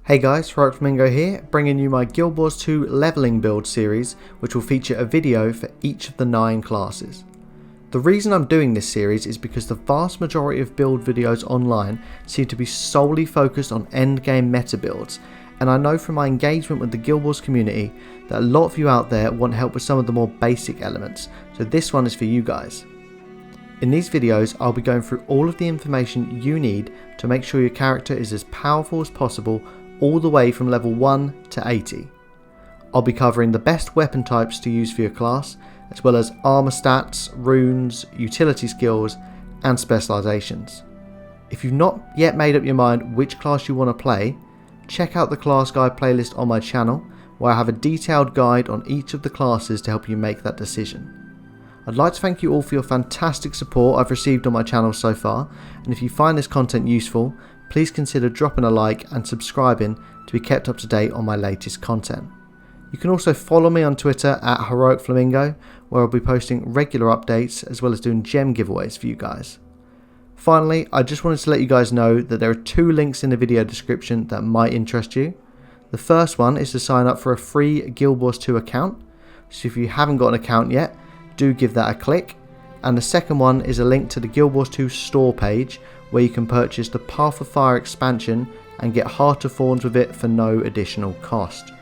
Hey guys, Heroic Flamingo here, bringing you my Guild Wars 2 leveling build series, which will feature a video for each of the 9 classes. The reason I'm doing this series is because the vast majority of build videos online seem to be solely focused on endgame meta builds, and I know from my engagement with the Guild Wars community that a lot of you out there want help with some of the more basic elements, so this one is for you guys. In these videos, I'll be going through all of the information you need to make sure your character is as powerful as possible all the way from level 1 to 80. I'll be covering the best weapon types to use for your class, as well as armor stats, runes, utility skills, and specializations. If you've not yet made up your mind which class you want to play, check out the class guide playlist on my channel, where I have a detailed guide on each of the classes to help you make that decision. I'd like to thank you all for your fantastic support I've received on my channel so far, and if you find this content useful, please consider dropping a like and subscribing to be kept up to date on my latest content. You can also follow me on Twitter at Heroic Flamingo, where I'll be posting regular updates as well as doing gem giveaways for you guys. Finally, I just wanted to let you guys know that there are 2 links in the video description that might interest you. The first one is to sign up for a free Guild Wars 2 account, so if you haven't got an account yet, do give that a click. And the second one is a link to the Guild Wars 2 store page, where you can purchase the Path of Fire expansion and get Heart of Thorns with it for no additional cost.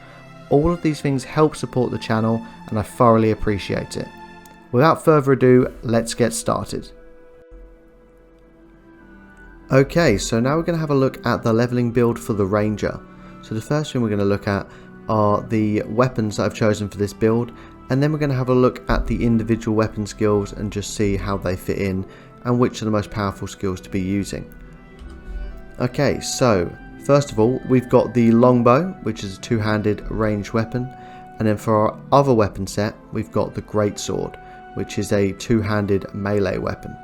All of these things help support the channel and I thoroughly appreciate it. Without further ado, let's get started. Okay, so now we're going to have a look at the leveling build for the Ranger. So the first thing we're going to look at are the weapons that I've chosen for this build, and then we're going to have a look at the individual weapon skills and just see how they fit in and which are the most powerful skills to be using. Okay, so first of all, we've got the longbow, which is a 2-handed ranged weapon, and then for our other weapon set, we've got the greatsword, which is a 2-handed melee weapon.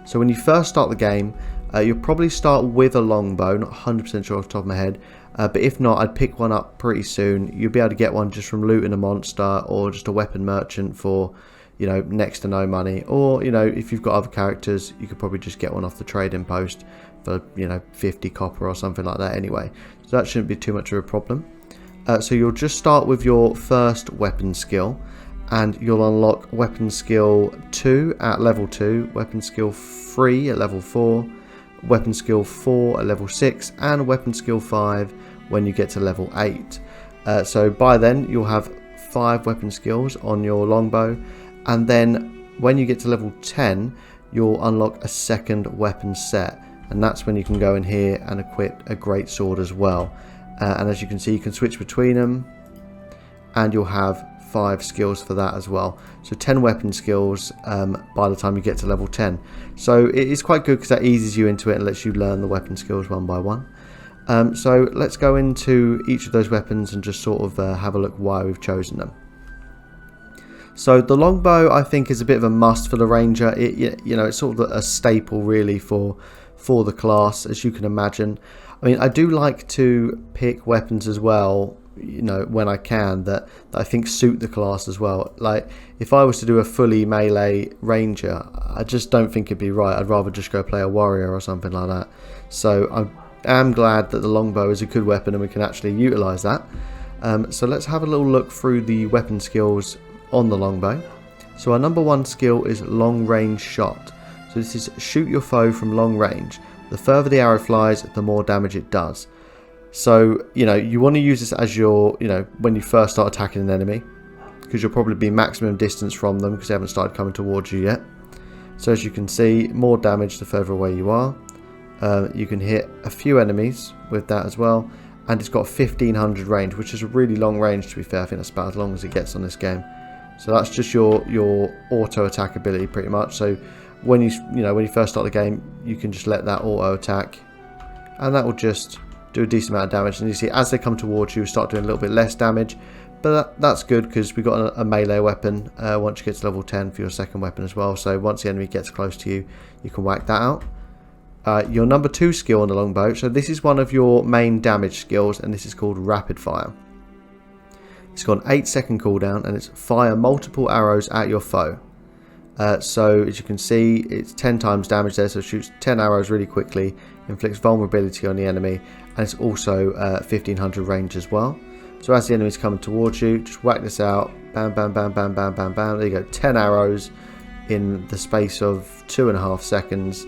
So when you first start the game, you'll probably start with a longbow, not 100% sure off the top of my head, but if not, I'd pick one up pretty soon. You'll be able to get one just from looting a monster or just a weapon merchant for, next to no money, or if you've got other characters, you could probably just get one off the trading post for 50 copper or something like that anyway, so that shouldn't be too much of a problem. So you'll just start with your first weapon skill, and you'll unlock weapon skill 2 at level 2, weapon skill 3 at level 4, weapon skill 4 at level 6, and weapon skill 5 when you get to level 8. So by then you'll have 5 weapon skills on your longbow, and then when you get to level 10 you'll unlock a second weapon set, and that's when you can go in here and equip a greatsword as well. And as you can see, you can switch between them, and you'll have 5 skills for that as well. So 10 weapon skills by the time you get to level 10. So it is quite good because that eases you into it and lets you learn the weapon skills one by one. So let's go into each of those weapons and just sort of have a look why we've chosen them. So the longbow, I think, is a bit of a must for the Ranger. It's sort of a staple really for the class, as you can imagine. I mean, I do like to pick weapons as well, when I can, that I think suit the class as well. Like, if I was to do a fully melee Ranger, I just don't think it'd be right. I'd rather just go play a warrior or something like that. So I am glad that the longbow is a good weapon and we can actually utilize that. So let's have a little look through the weapon skills on the longbow. So our number 1 skill is long range shot. So this is shoot your foe from long range. The further the arrow flies, the more damage it does. So, you want to use this as your, when you first start attacking an enemy, because you'll probably be maximum distance from them because they haven't started coming towards you yet. So as you can see, more damage the further away you are. You can hit a few enemies with that as well, and it's got 1500 range, which is a really long range, to be fair. I think that's about as long as it gets on this game. So that's just your auto attack ability pretty much. So when you first start the game, you can just let that auto attack, and that will just do a decent amount of damage. And you see, as they come towards you, start doing a little bit less damage, but that's good because we've got a melee weapon once you get to level 10 for your second weapon as well. So once the enemy gets close to you, you can whack that out. Your number 2 skill on the longbow, so this is one of your main damage skills, and this is called rapid fire. It's got an 8-second cooldown, and it's fire multiple arrows at your foe. So as you can see, it's 10 times damage there, so it shoots 10 arrows really quickly, inflicts vulnerability on the enemy, and it's also 1500 range as well. So as the enemy's coming towards you, just whack this out, bam, bam, bam, bam, bam, bam, bam. There you go, 10 arrows in the space of 2.5 seconds.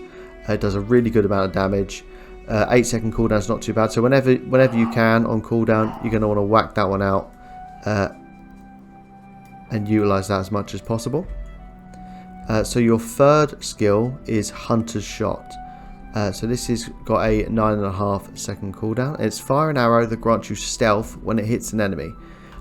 It does a really good amount of damage. 8-second cooldown is not too bad. So whenever you can on cooldown, you're going to want to whack that one out and utilize that as much as possible. So your third skill is Hunter's Shot. So this has got a 9.5 second cooldown. It's fire an arrow that grants you stealth when it hits an enemy,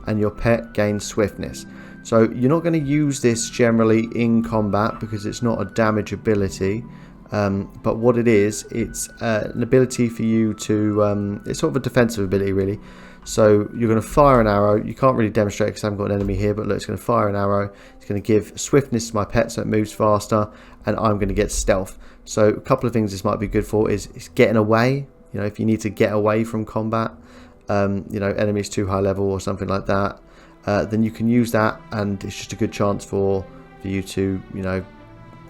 and your pet gains swiftness. So you're not going to use this generally in combat because it's not a damage ability. But what it is, it's an ability for you to, it's sort of a defensive ability really. So you're going to fire an arrow. You can't really demonstrate because I haven't got an enemy here, but look, it's going to fire an arrow. It's going to give swiftness to my pet so it moves faster, and I'm going to get stealth. So a couple of things this might be good for is getting away. You know, if you need to get away from combat, you know, enemies too high level or something like that, then you can use that, and it's just a good chance for you to, you know,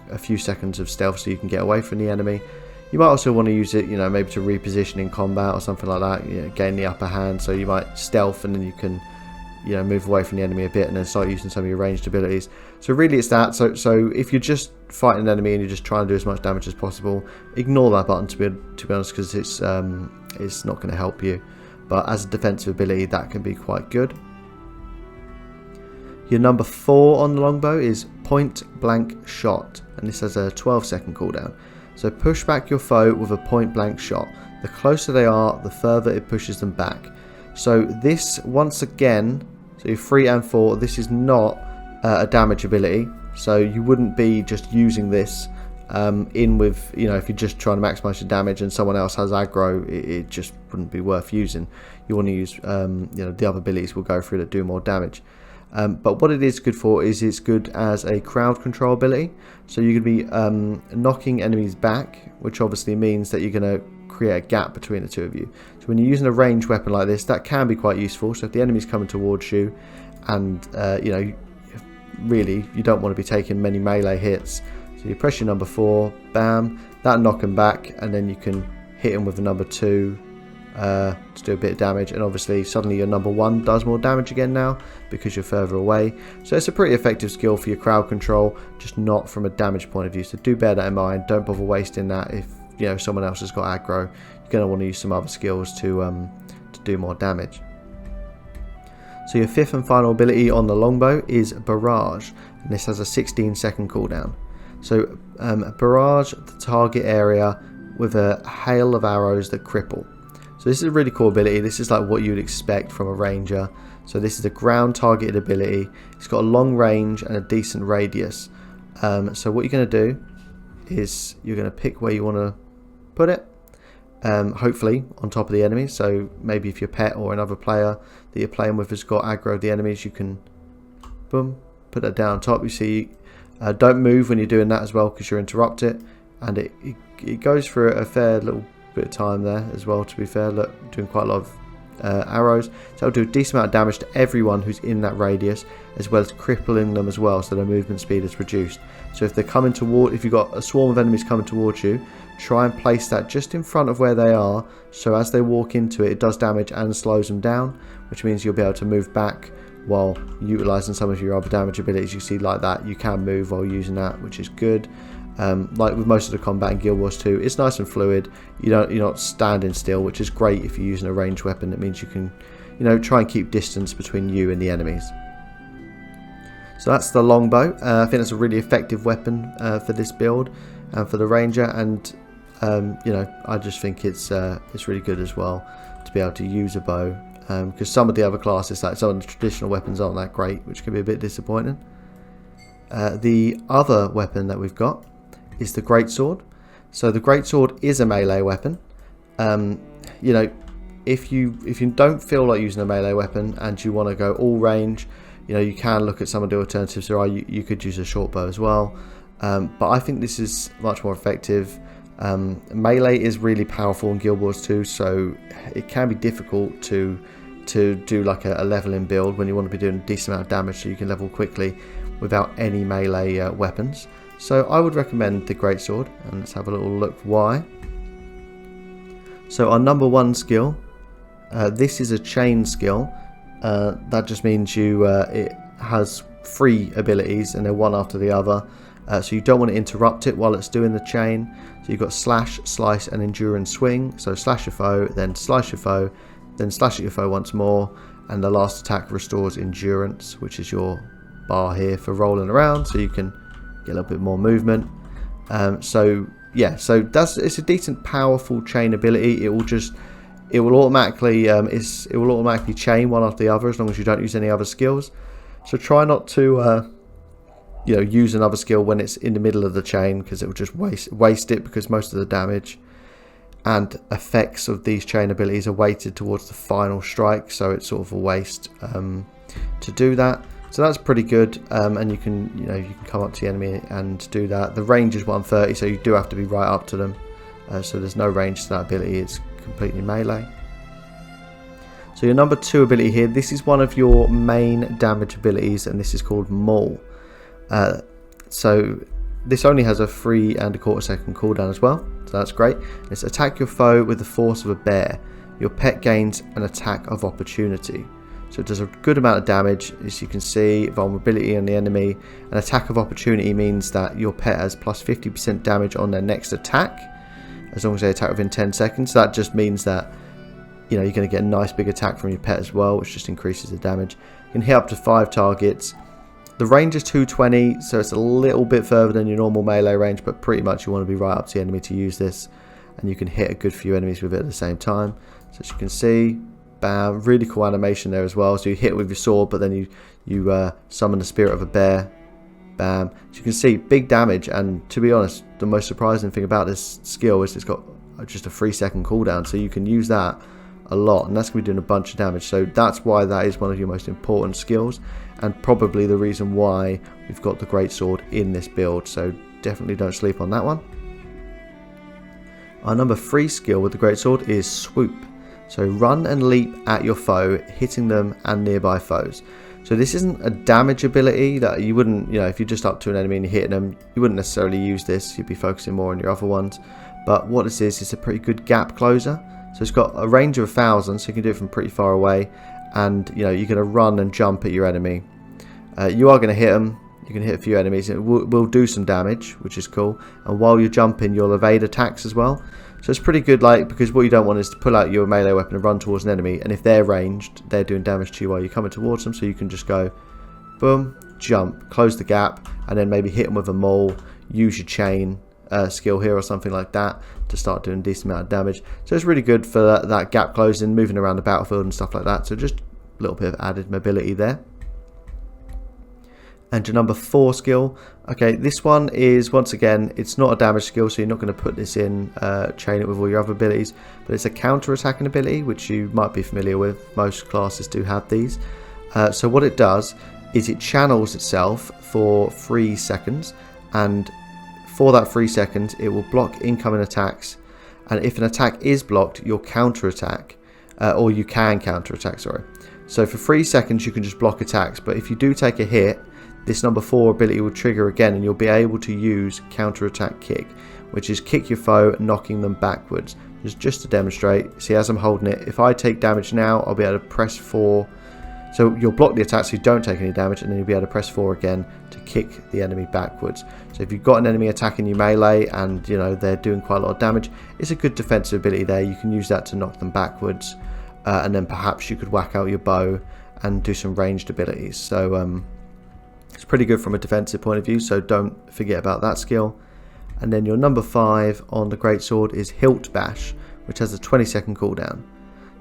a few seconds of stealth so you can get away from the enemy. You might also want to use it, you know, maybe to reposition in combat or something like that, you know, gain the upper hand. So you might stealth and then you can, you know, move away from the enemy a bit and then start using some of your ranged abilities. So really it's that. So if you're just fighting an enemy and you're just trying to do as much damage as possible, ignore that button to be honest, because it's not going to help you. But as a defensive ability, that can be quite good. Your number 4 on the longbow is Point Blank Shot, and this has a 12-second cooldown. So push back your foe with a point blank shot. The closer they are, the further it pushes them back. So this, once again, so your 3 and 4, this is not a damage ability. So you wouldn't be just using this in with, you know, if you're just trying to maximize your damage and someone else has aggro, it just wouldn't be worth using. You want to use, you know, the other abilities we'll go through that do more damage. But what it is good for is it's good as a crowd control ability. So you're going to be knocking enemies back, which obviously means that you're going to create a gap between the two of you. So when you're using a ranged weapon like this, that can be quite useful. So if the enemy's coming towards you and, you know, really you don't want to be taking many melee hits. So you press your number 4, bam, that'll knock them back, and then you can hit them with the number 2. To do a bit of damage, and obviously suddenly your number 1 does more damage again now because you're further away. So it's a pretty effective skill for your crowd control, just not from a damage point of view. So do bear that in mind. Don't bother wasting that. If you know someone else has got aggro, you're going to want to use some other skills to do more damage. So your 5th and final ability on the longbow is Barrage, and this has a 16-second cooldown. So barrage the target area with a hail of arrows that cripple. So this is a really cool ability. This is like what you'd expect from a ranger. So this is a ground targeted ability. It's got a long range and a decent radius. So what you're going to do is you're going to pick where you want to put it. Hopefully on top of the enemy. So maybe if your pet or another player that you're playing with has got aggro of the enemies, you can boom, put that down on top. You see, don't move when you're doing that as well because you interrupt it. And it goes for a fair little bit of time there as well, to be fair. Look, doing quite a lot of arrows, so it'll do a decent amount of damage to everyone who's in that radius, as well as crippling them as well, so their movement speed is reduced. So if they're coming toward, if you've got a swarm of enemies coming towards you, try and place that just in front of where they are, so as they walk into it, it does damage and slows them down, which means you'll be able to move back while utilizing some of your other damage abilities. You see like that, you can move while using that, which is good. Like with most of the combat in Guild Wars 2, it's nice and fluid. You're not standing still, which is great if you're using a ranged weapon. It means you can, you know, try and keep distance between you and the enemies. So that's the longbow. I think that's a really effective weapon for this build and for the ranger. And you know, I just think it's really good as well to be able to use a bow, because some of the other classes, like some of the traditional weapons, aren't that great, which can be a bit disappointing. The other weapon that we've got is the greatsword. So the greatsword is a melee weapon. You know, if you don't feel like using a melee weapon and you want to go all range, you know, you can look at some of the alternatives. There are, you could use a short bow as well, but I think this is much more effective. Melee is really powerful in Guild Wars 2, so it can be difficult to do like a leveling build when you want to be doing a decent amount of damage so you can level quickly. without any melee weapons. So I would recommend the greatsword, and let's have a little look why. So our number 1 skill, this is a chain skill. That just means it has 3 abilities and they're one after the other. So you don't want to interrupt it while it's doing the chain. So you've got slash, slice and endure and swing. So slash your foe, then slice your foe, then slash at your foe once more. And the last attack restores endurance, which is your bar here for rolling around, so you can get a little bit more movement. So it's a decent powerful chain ability. It will automatically chain one after the other as long as you don't use any other skills. So try not to use another skill when it's in the middle of the chain, because it will just waste it, because most of the damage and effects of these chain abilities are weighted towards the final strike, so it's sort of a waste to do that. So that's pretty good, and you can come up to the enemy and do that. The range is 130, so you do have to be right up to them. So there's no range to that ability, it's completely melee. So your number 2 ability here, this is one of your main damage abilities, and this is called Maul. So this only has a 3 1/4 second cooldown as well, so that's great. It's attack your foe with the force of a bear. Your pet gains an attack of opportunity. So it does a good amount of damage, as you can see, vulnerability on the enemy. An attack of opportunity means that your pet has plus 50% damage on their next attack, as long as they attack within 10 seconds. So that just means that you're going to get a nice big attack from your pet as well, which just increases the damage. You can hit up to 5 targets. The range is 220, so it's a little bit further than your normal melee range, but pretty much you want to be right up to the enemy to use this, and you can hit a good few enemies with it at the same time. So as you can see, bam, really cool animation there as well. So you hit it with your sword, but then you summon the spirit of a bear, bam. So you can see big damage, and to be honest, the most surprising thing about this skill is it's got just a 3-second cooldown, so you can use that a lot, and that's going to be doing a bunch of damage. So that's why that is one of your most important skills, and probably the reason why we've got the greatsword in this build. So definitely don't sleep on that one. Our number 3 skill with the greatsword is swoop. So run and leap at your foe, hitting them and nearby foes. So this isn't a damage ability that you wouldn't, if you're just up to an enemy and you're hitting them, you wouldn't necessarily use this. You'd be focusing more on your other ones. But what this is, it's a pretty good gap closer. So it's got a range of 1,000, so you can do it from pretty far away, and you're going to run and jump at your enemy. You are going to hit them. You can hit a few enemies. It will do some damage, which is cool. And while you're jumping, you'll evade attacks as well. So it's pretty good, because what you don't want is to pull out your melee weapon and run towards an enemy, and if they're ranged, they're doing damage to you while you're coming towards them. So you can just go, boom, jump, close the gap, and then maybe hit them with a maul. Use your chain skill here or something like that to start doing a decent amount of damage. So it's really good for that gap closing, moving around the battlefield and stuff like that. So just a little bit of added mobility there. And your number 4 skill, okay, this one is, once again, it's not a damage skill, so you're not going to put this in, chain it with all your other abilities, but it's a counter-attacking ability, which you might be familiar with. Most classes do have these. So what it does is it channels itself for 3 seconds, and for that 3 seconds, it will block incoming attacks, and if an attack is blocked, you'll counter-attack, or you can counter-attack, sorry. So for 3 seconds, you can just block attacks, but if you do take a hit, this number 4 ability will trigger again, and you'll be able to use counter-attack kick, which is kick your foe, knocking them backwards. Just to demonstrate, see, as I'm holding it, if I take damage now, I'll be able to press 4. So you'll block the attack so you don't take any damage, and then you'll be able to press 4 again to kick the enemy backwards. So if you've got an enemy attacking you melee and they're doing quite a lot of damage, it's a good defensive ability there. You can use that to knock them backwards, and then perhaps you could whack out your bow and do some ranged abilities. So it's pretty good from a defensive point of view, so don't forget about that skill. And then your number 5 on the greatsword is Hilt Bash, which has a 20-second cooldown.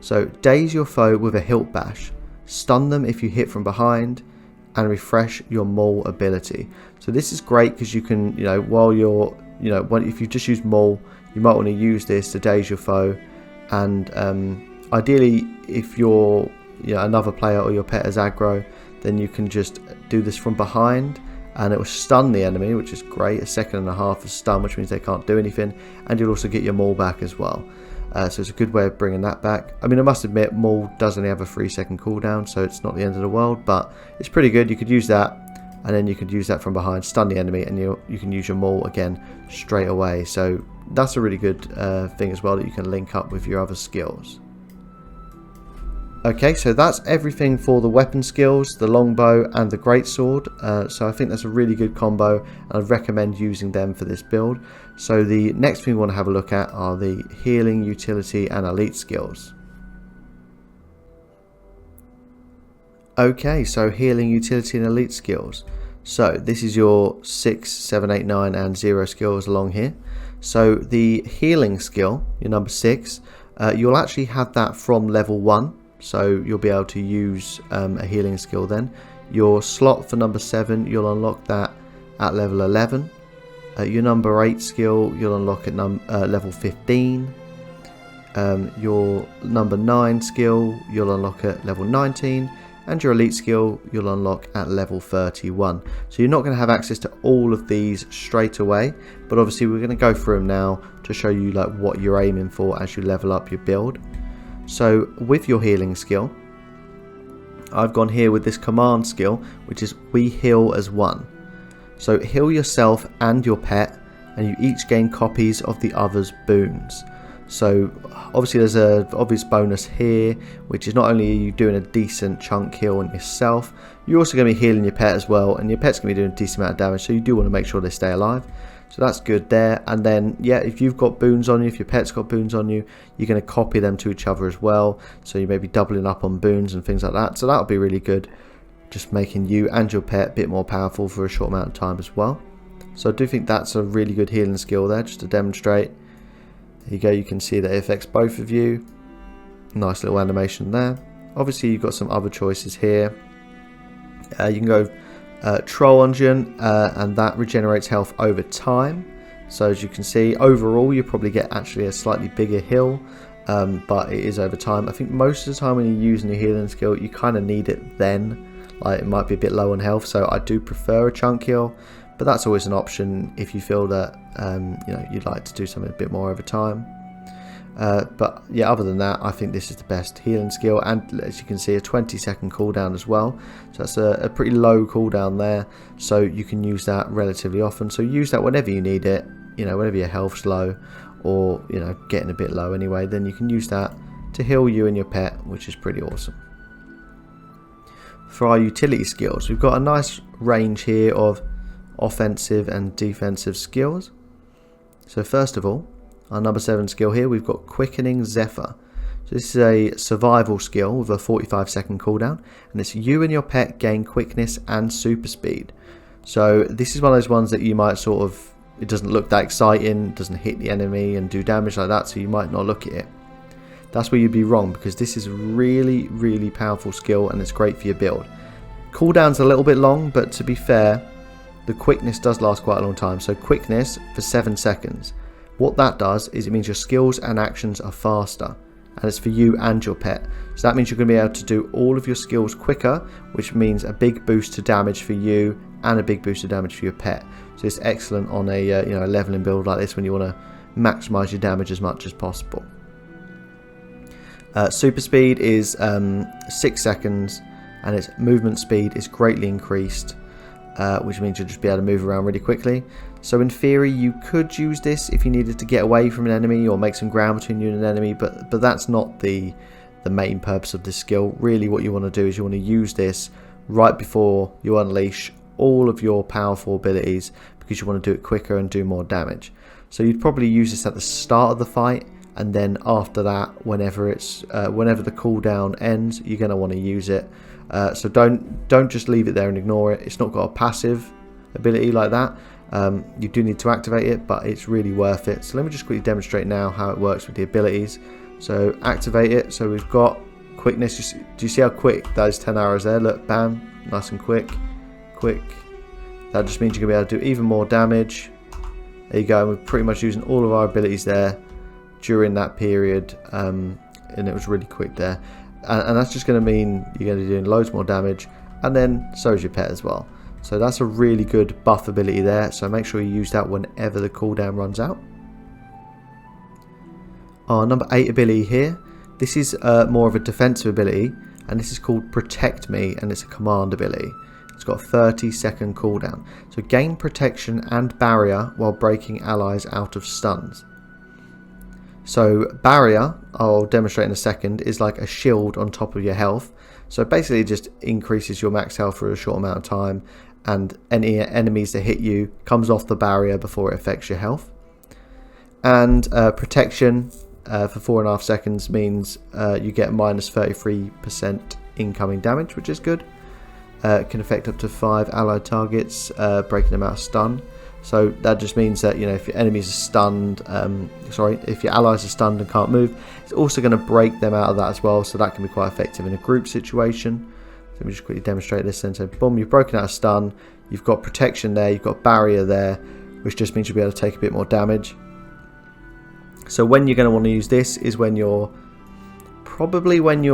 So daze your foe with a Hilt Bash, stun them if you hit from behind, and refresh your maul ability. So this is great because you can, while you're, if you just use maul, you might want to use this to daze your foe. And ideally, if you're another player or your pet is aggro, then you can just do this from behind, and it will stun the enemy, which is great. 1.5 seconds of stun, which means they can't do anything, and you'll also get your maul back as well. So it's a good way of bringing that back. I mean, I must admit, maul does only have a 3-second cooldown, so it's not the end of the world, but it's pretty good. You could use that and then you could use that from behind, stun the enemy, and you can use your maul again straight away. So that's a really good thing as well, that you can link up with your other skills. Okay, so that's everything for the weapon skills, the longbow and the greatsword. So I think that's a really good combo, and I'd recommend using them for this build. So the next thing we want to have a look at are the healing, utility and elite skills. Okay, so healing, utility and elite skills. So this is your 6, 7, 8, 9 and 0 skills along here. So the healing skill, your number 6, you'll actually have that from level 1. So you'll be able to use a healing skill then. Your slot for number 7, you'll unlock that at level 11. Your number 8 skill, you'll unlock at level 15. Your number 9 skill, you'll unlock at level 19. And your elite skill, you'll unlock at level 31. So you're not going to have access to all of these straight away, but obviously we're going to go through them now to show you like what you're aiming for as you level up your build. So with your healing skill, I've gone here with this command skill, which is we heal as one. So heal yourself and your pet, and you each gain copies of the other's boons. So obviously there's an obvious bonus here, which is not only are you doing a decent chunk heal on yourself, you're also going to be healing your pet as well, and your pet's going to be doing a decent amount of damage, so you do want to make sure they stay alive. So that's good there. And then, yeah, if you've got boons on you, if your pet's got boons on you, you're going to copy them to each other as well. So you may be doubling up on boons and things like that. So that'll be really good, just making you and your pet a bit more powerful for a short amount of time as well. So I do think that's a really good healing skill there, just to demonstrate. There you go, you can see that it affects both of you. Nice little animation there. Obviously you've got some other choices here. You can go Troll Engine, and that regenerates health over time. So as you can see, overall you probably get actually a slightly bigger heal, but it is over time. I think most of the time when you're using your healing skill, you kind of need it then. Like, it might be a bit low on health, so I do prefer a chunk heal, but that's always an option if you feel that you know, you'd like to do something a bit more over time. But yeah, other than that, I think this is the best healing skill, and as you can see, a 20-second cooldown as well. So that's a pretty low cooldown there, so you can use that relatively often. So use that whenever you need it, you know, whenever your health's low, or, you know, getting a bit low anyway, then you can use that to heal you and your pet, which is pretty awesome. For our utility skills, we've got a nice range here of offensive and defensive skills. So first of all, our number 7 skill here, we've got Quickening Zephyr. So this is a survival skill with a 45-second cooldown, and it's you and your pet gain quickness and super speed. So this is one of those ones that you might sort of, it doesn't look that exciting, doesn't hit the enemy and do damage like that, so you might not look at it. That's where you'd be wrong, because this is a really, really powerful skill, and it's great for your build. Cooldown's a little bit long, but to be fair, the quickness does last quite a long time. So quickness for 7 seconds. What that does is it means your skills and actions are faster, and it's for you and your pet. So that means you're going to be able to do all of your skills quicker, which means a big boost to damage for you and a big boost to damage for your pet. So it's excellent on a you know, a leveling build like this when you want to maximize your damage as much as possible. Super speed is 6 seconds, and its movement speed is greatly increased, which means you'll just be able to move around really quickly. So in theory, you could use this if you needed to get away from an enemy or make some ground between you and an enemy, but that's not the main purpose of this skill. Really what you want to do is you want to use this right before you unleash all of your powerful abilities, because you want to do it quicker and do more damage. So you'd probably use this at the start of the fight, and then after that, whenever the cooldown ends, you're going to want to use it. So don't just leave it there and ignore it. It's not got a passive ability like that. You do need to activate it, but it's really worth it. So let me just quickly demonstrate now how it works with the abilities. So activate it. So we've got quickness. Do you see how quick those 10 arrows there? Look, bam, nice and quick. That just means you're going to be able to do even more damage. There you go. We're pretty much using all of our abilities there during that period, and it was really quick there. And that's just going to mean you're going to be doing loads more damage, and then so is your pet as well. So that's a really good buff ability there, so make sure you use that whenever the cooldown runs out. Our number 8 ability here, this is more of a defensive ability, and this is called Protect Me, and it's a command ability. It's got a 30-second cooldown. So gain protection and barrier while breaking allies out of stuns. So barrier, I'll demonstrate in a second, is like a shield on top of your health. So basically it just increases your max health for a short amount of time, and any enemies that hit you comes off the barrier before it affects your health. And protection for 4.5 seconds means you get minus 33% incoming damage, which is good. It can affect up to 5 allied targets, breaking them out of stun. So that just means that, you know, if your enemies are stunned, if your allies are stunned and can't move, it's also going to break them out of that as well. So that can be quite effective in a group situation. Let me just quickly demonstrate this then. So boom, you've broken out of stun, you've got protection there, you've got barrier there, which just means you'll be able to take a bit more damage. So when you're going to want to use this is when you're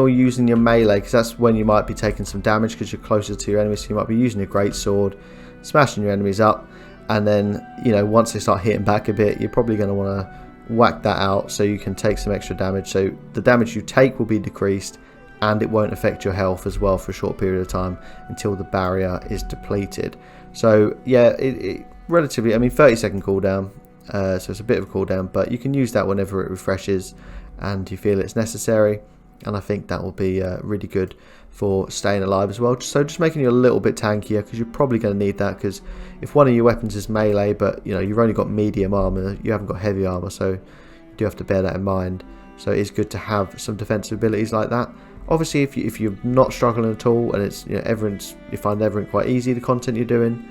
using your melee, because that's when you might be taking some damage because you're closer to your enemies. So you might be using your great sword, smashing your enemies up, and then, you know, once they start hitting back a bit, you're probably going to want to whack that out so you can take some extra damage. So the damage you take will be decreased, and it won't affect your health as well for a short period of time until the barrier is depleted. So yeah, it relatively, I mean, 30-second cooldown, so it's a bit of a cooldown, but you can use that whenever it refreshes and you feel it's necessary, and I think that will be really good for staying alive as well. So just making you a little bit tankier, because you're probably going to need that, because if one of your weapons is melee but, you know, you've only got medium armor, you haven't got heavy armor, so you do have to bear that in mind. So it is good to have some defensive abilities like that. Obviously, if you're not struggling at all, and it's, you know, you find everything quite easy, the content you're doing,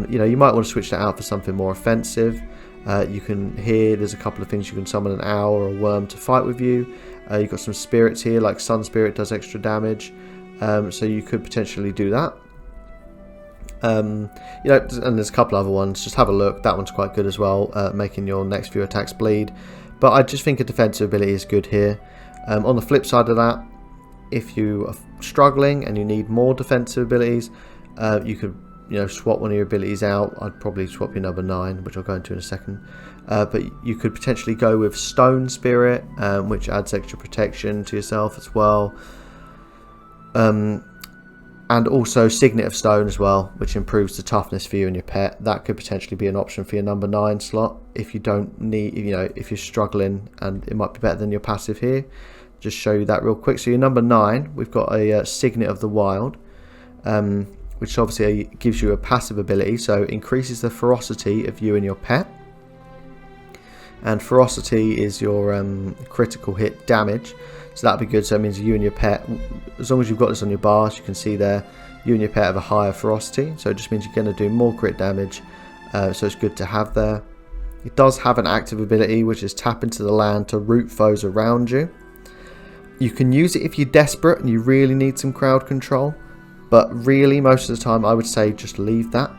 you know, you might want to switch that out for something more offensive. You can hear there's a couple of things. You can summon an owl or a worm to fight with you. You've got some spirits here, like Sun Spirit does extra damage, so you could potentially do that. You know, and there's a couple other ones. Just have a look. That one's quite good as well, making your next few attacks bleed. But I just think a defensive ability is good here. On the flip side of that, if you are struggling and you need more defensive abilities, you could, you know, swap one of your abilities out. I'd probably swap your number 9, which I'll go into in a second. But you could potentially go with Stone Spirit, which adds extra protection to yourself as well. And also Signet of Stone as well, which improves the toughness for you and your pet. That could potentially be an option for your number 9 slot if you don't need, you know, if you're struggling, and it might be better than your passive here. Just show you that real quick. So your number 9, we've got a Signet of the Wild, which obviously gives you a passive ability, so increases the ferocity of you and your pet. And ferocity is your critical hit damage, so that'd be good. So it means you and your pet, as long as you've got this on your bars, you can see there, you and your pet have a higher ferocity, so it just means you're going to do more crit damage, so it's good to have there. It does have an active ability, which is tap into the land to root foes around you. You can use it if you're desperate and you really need some crowd control, but really most of the time I would say just leave that.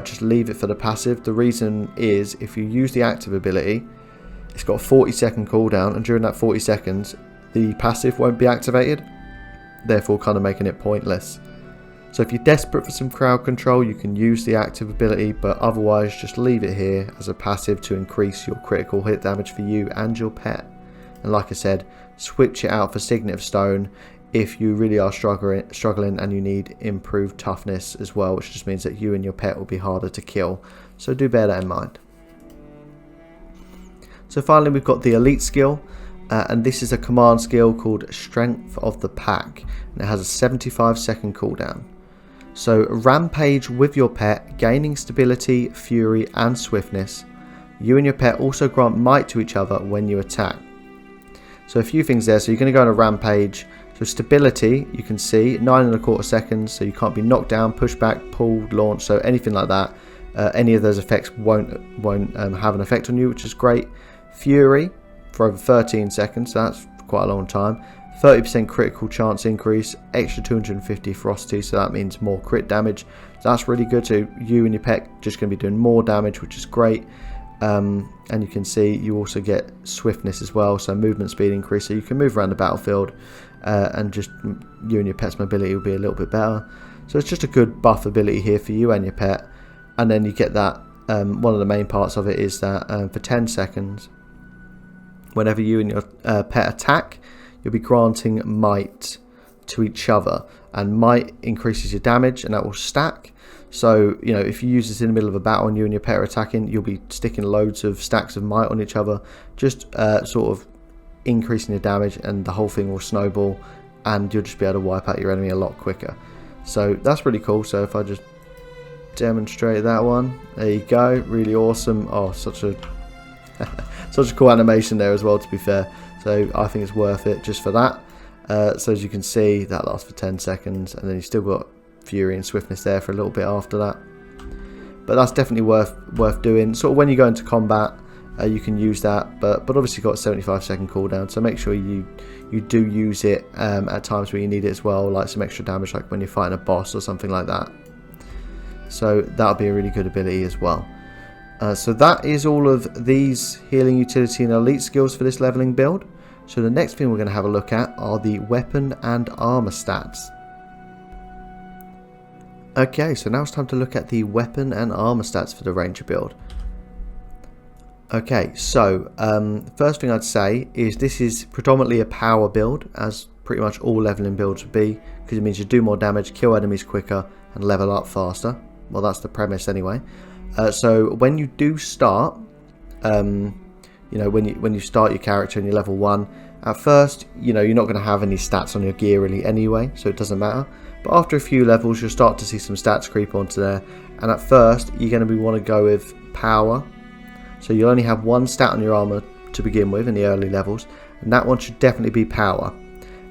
Just leave it for the passive. The reason is, if you use the active ability, it's got a 40-second cooldown, and during that 40 seconds the passive won't be activated, therefore kind of making it pointless. So if you're desperate for some crowd control, you can use the active ability, but otherwise just leave it here as a passive to increase your critical hit damage for you and your pet. And like I said, switch it out for Signet of Stone if you really are struggling and you need improved toughness as well, which just means that you and your pet will be harder to kill. So do bear that in mind. So finally we've got the elite skill, and this is a command skill called Strength of the Pack, and it has a 75-second cooldown. So rampage with your pet, gaining stability, fury and swiftness. You and your pet also grant might to each other when you attack. So a few things there. So you're going to go on a rampage. So stability, you can see 9.25 seconds, so you can't be knocked down, pushed back, pulled, launched, so anything like that. Any of those effects won't have an effect on you, which is great. Fury for over 13 seconds, so that's quite a long time. 30% critical chance increase, extra 250 ferocity, so that means more crit damage. So that's really good. So you and your pet just going to be doing more damage, which is great. And you can see you also get swiftness as well, so movement speed increase, so you can move around the battlefield, and just you and your pet's mobility will be a little bit better. So it's just a good buff ability here for you and your pet. And then you get that, one of the main parts of it is that for 10 seconds, whenever you and your pet attack, you'll be granting might to each other. and might increases your damage, and that will stack. So, you know, if you use this in the middle of a battle and you and your pet are attacking, you'll be sticking loads of stacks of might on each other, just sort of increasing your damage, and the whole thing will snowball, and you'll just be able to wipe out your enemy a lot quicker. So that's really cool. So if I just demonstrate that one, there you go, really awesome. Oh, such a such a cool animation there as well, to be fair. So I think it's worth it just for that. So as you can see, that lasts for 10 seconds, and then you still got Fury and Swiftness there for a little bit after that. But that's definitely worth doing. Sort of when you go into combat, you can use that, but obviously got a 75-second cooldown, so make sure you do use it at times where you need it as well, like some extra damage, like when you're fighting a boss or something like that. So that'll be a really good ability as well. So that is all of these healing, utility and elite skills for this leveling build. So the next thing we're going to have a look at are the weapon and armor stats. Okay, so now it's time to look at the weapon and armor stats for the Ranger build. Okay, so first thing I'd say is this is predominantly a power build, as pretty much all leveling builds would be, because it means you do more damage, kill enemies quicker, and level up faster. Well, that's the premise anyway. So when you do start, you know, when you start your character and you're level 1, at first, you know, you're not going to have any stats on your gear really anyway, so it doesn't matter. But after a few levels, you'll start to see some stats creep onto there, and at first, you're going to want to go with power. So you'll only have one stat on your armor to begin with in the early levels, and that one should definitely be power.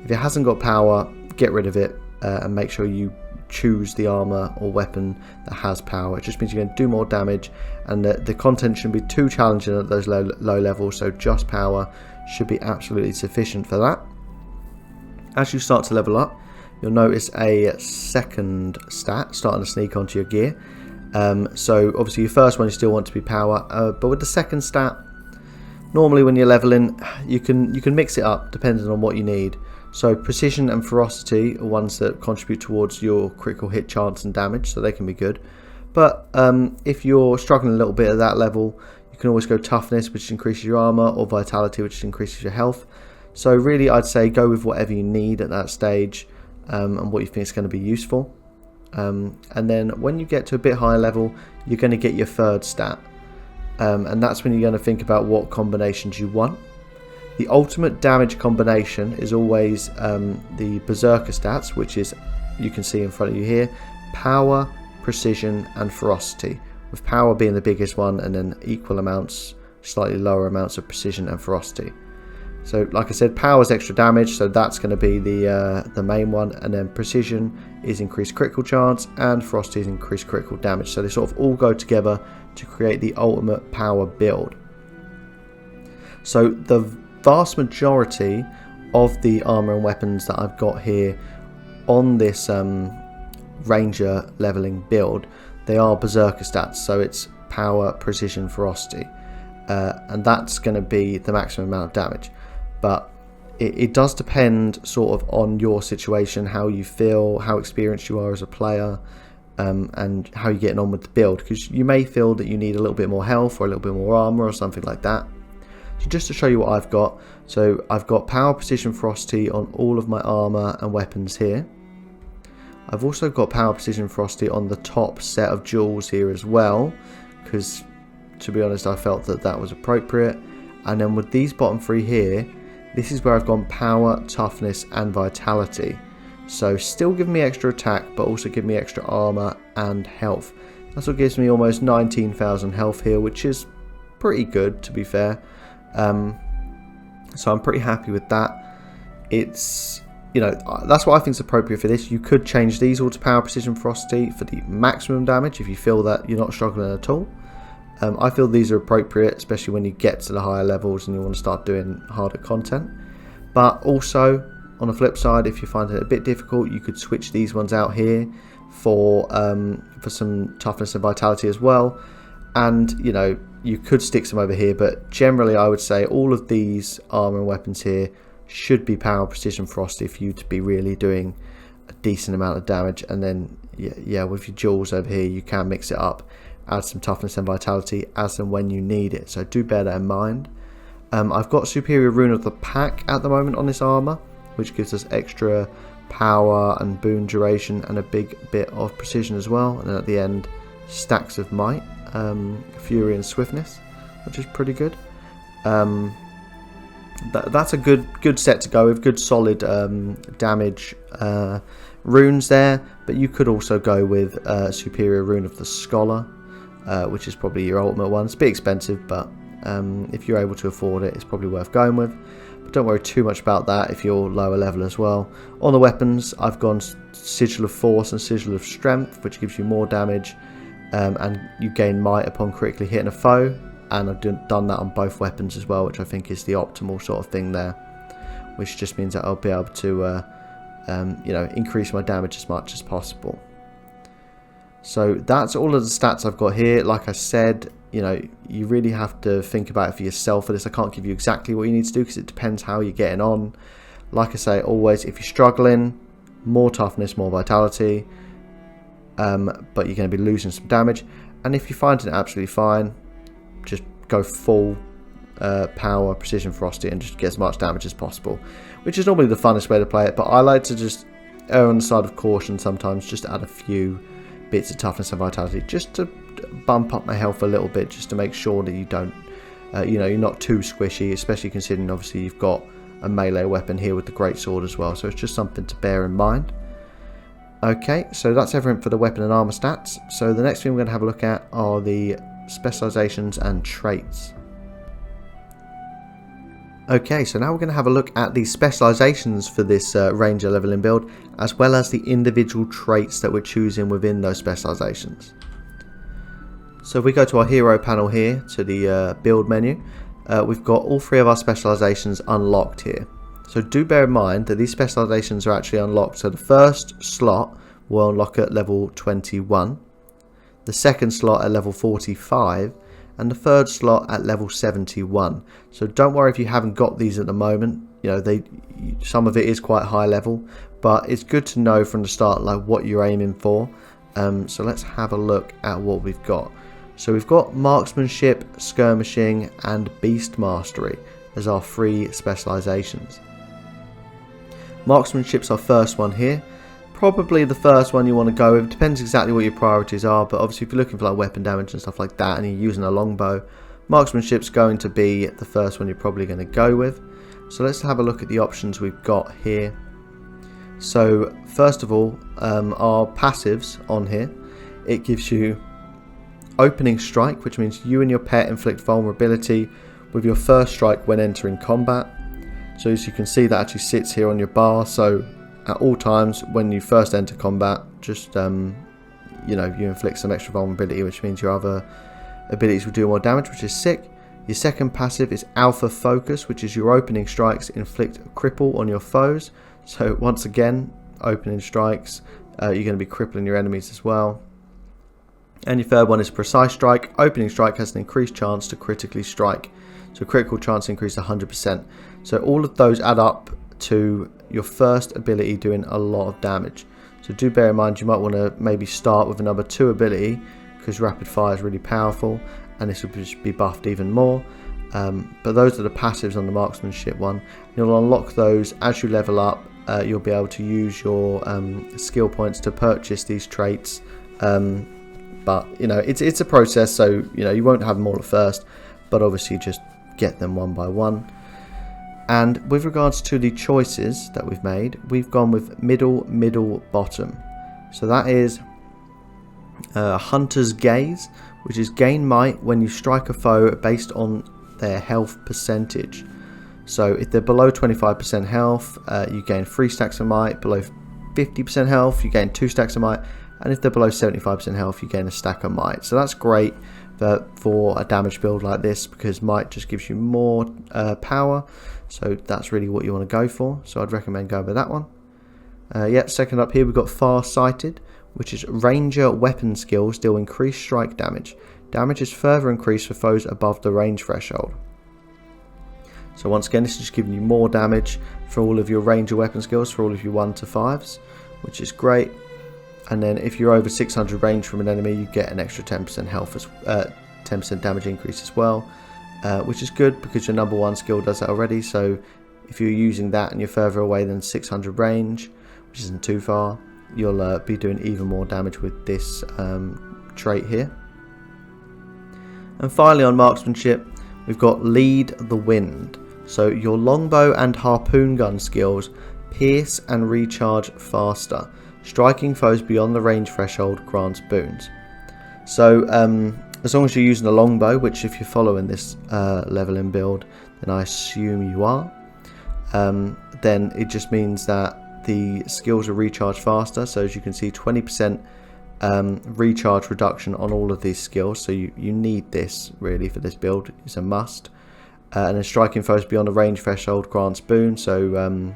If it hasn't got power, get rid of it and make sure you choose the armor or weapon that has power. It just means you're going to do more damage, and the content shouldn't be too challenging at those low levels, so just power should be absolutely sufficient for that. As you start to level up, you'll notice a second stat starting to sneak onto your gear. So obviously your first one you still want to be power, but with the second stat, normally when you're leveling, you can mix it up depending on what you need. So precision and ferocity are ones that contribute towards your critical hit chance and damage, so they can be good. But if you're struggling a little bit at that level, you can always go toughness, which increases your armor, or vitality, which increases your health. So really I'd say go with whatever you need at that stage, and what you think is going to be useful. And then when you get to a bit higher level, you're going to get your third stat, and that's when you're going to think about what combinations you want. The ultimate damage combination is always the Berserker stats, which is, you can see in front of you here, power, precision and ferocity, with power being the biggest one, and then equal amounts, slightly lower amounts of precision and ferocity. So like I said, power is extra damage, so that's going to be the main one, and then precision is increased critical chance, and ferocity is increased critical damage. So they sort of all go together to create the ultimate power build. So the vast majority of the armor and weapons that I've got here on this Ranger leveling build, they are Berserker stats, so it's power, precision, ferocity, and that's going to be the maximum amount of damage. But it does depend sort of on your situation, how you feel, how experienced you are as a player, and how you're getting on with the build, because you may feel that you need a little bit more health or a little bit more armor or something like that. So just to show you what I've got, so I've got power, precision, ferocity on all of my armor and weapons here. I've also got power, precision, ferocity on the top set of jewels here as well, because to be honest I felt that that was appropriate. And then with these bottom three here, this is where I've gone power, toughness and vitality. So still giving me extra attack, but also give me extra armor and health. That's what gives me almost 19,000 health here, which is pretty good, to be fair. So I'm pretty happy with that. It's, you know, that's what I think is appropriate for this. You could change these all to power, precision, ferocity for the maximum damage if you feel that you're not struggling at all. I feel these are appropriate, especially when you get to the higher levels and you want to start doing harder content. But also, on the flip side, if you find it a bit difficult, you could switch these ones out here for some toughness and vitality as well. And, you know, you could stick some over here, but generally I would say all of these armor and weapons here should be power, precision, ferocity for you to be really doing a decent amount of damage. And then, yeah, with your jewels over here, you can mix it up, add some toughness and vitality as and when you need it, so do bear that in mind. I've got Superior Rune of the Pack at the moment on this armor, which gives us extra power and boon duration, and a big bit of precision as well. And then at the end, stacks of might, fury and swiftness, which is pretty good. That's a good set to go with. Good solid damage runes there. But you could also go with Superior Rune of the Scholar, which is probably your ultimate one. It's a bit expensive, but if you're able to afford it, it's probably worth going with. But don't worry too much about that if you're lower level as well. On the weapons, I've gone Sigil of Force and Sigil of Strength, which gives you more damage, and you gain might upon critically hitting a foe. And I've done that on both weapons as well, which I think is the optimal sort of thing there, which just means that I'll be able to increase my damage as much as possible. So that's all of the stats I've got here. Like I said, you really have to think about it for yourself for this. I can't give you exactly what you need to do because it depends how you're getting on. Like I say, always, if you're struggling, more toughness, more vitality, but you're going to be losing some damage. And if you're finding it absolutely fine, just go full power, precision, ferocity, and just get as much damage as possible, which is normally the funnest way to play it. But I like to just err on the side of caution sometimes, just add a few bits of toughness and vitality, just to bump up my health a little bit, just to make sure that you don't, you're not too squishy, especially considering obviously you've got a melee weapon here with the greatsword as well. So it's just something to bear in mind. Okay, so that's everything for the weapon and armor stats. So the next thing we're going to have a look at are the specializations and traits. Okay, so now we're going to have a look at the specializations for this ranger leveling build, as well as the individual traits that we're choosing within those specializations. So if we go to our hero panel here, to the build menu, we've got all three of our specializations unlocked here. So do bear in mind that these specializations are actually unlocked. So the first slot will unlock at level 21. The second slot at level 45, and the third slot at level 71. So don't worry if you haven't got these at the moment. Some of it is quite high level, but it's good to know from the start like what you're aiming for. So let's have a look at what we've got. So we've got marksmanship, skirmishing, and beast mastery as our three specializations. Marksmanship's our first one here. Probably the first one you want to go with. Depends exactly what your priorities are, but obviously if you're looking for like weapon damage and stuff like that and you're using a longbow, marksmanship's going to be the first one you're probably going to go with. So let's have a look at the options we've got here. So first of all, our passives on here, it gives you opening strike, which means you and your pet inflict vulnerability with your first strike when entering combat. So as you can see, that actually sits here on your bar. So at all times when you first enter combat, just you inflict some extra vulnerability, which means your other abilities will do more damage, which is sick. Your second passive is Alpha Focus, which is your opening strikes inflict a cripple on your foes. So once again, opening strikes, you're going to be crippling your enemies as well. And your third one is Precise Strike. Opening strike has an increased chance to critically strike. So critical chance increase 100%. So all of those add up to your first ability doing a lot of damage. So do bear in mind you might want to maybe start with a number 2 ability, because rapid fire is really powerful and this will just be buffed even more. But those are the passives on the marksmanship one. You'll unlock those as you level up. You'll be able to use your skill points to purchase these traits. But it's a process, so you won't have them all at first, but obviously just get them one by one. And with regards to the choices that we've made, we've gone with middle, bottom. So that is Hunter's Gaze, which is gain might when you strike a foe based on their health percentage. So if they're below 25% health, you gain 3 stacks of might. Below 50% health, you gain 2 stacks of might. And if they're below 75% health, you gain a stack of might. So that's great for a damage build like this, because might just gives you more power. So that's really what you want to go for. So I'd recommend going with that one. Second up here we've got Far-Sighted, which is Ranger weapon skills deal increased strike damage. Damage is further increased for foes above the range threshold. So once again, this is just giving you more damage for all of your Ranger weapon skills, for all of your 1 to 5s, which is great. And then if you're over 600 range from an enemy, you get an extra 10% health, 10% damage increase as well, which is good because your number 1 skill does that already. So if you're using that and you're further away than 600 range, which which isn't too far. You'll be doing even more damage with this trait here. And finally on marksmanship, we've got lead the wind. So your longbow and harpoon gun skills pierce and recharge faster. Striking foes beyond the range threshold grants boons. So as long as you're using a longbow, which if you're following this leveling build, then I assume you are, then it just means that the skills are recharged faster. So as you can see, 20% recharge reduction on all of these skills. So you need this really for this build. It's a must. And then striking foes beyond the range threshold grants boon. So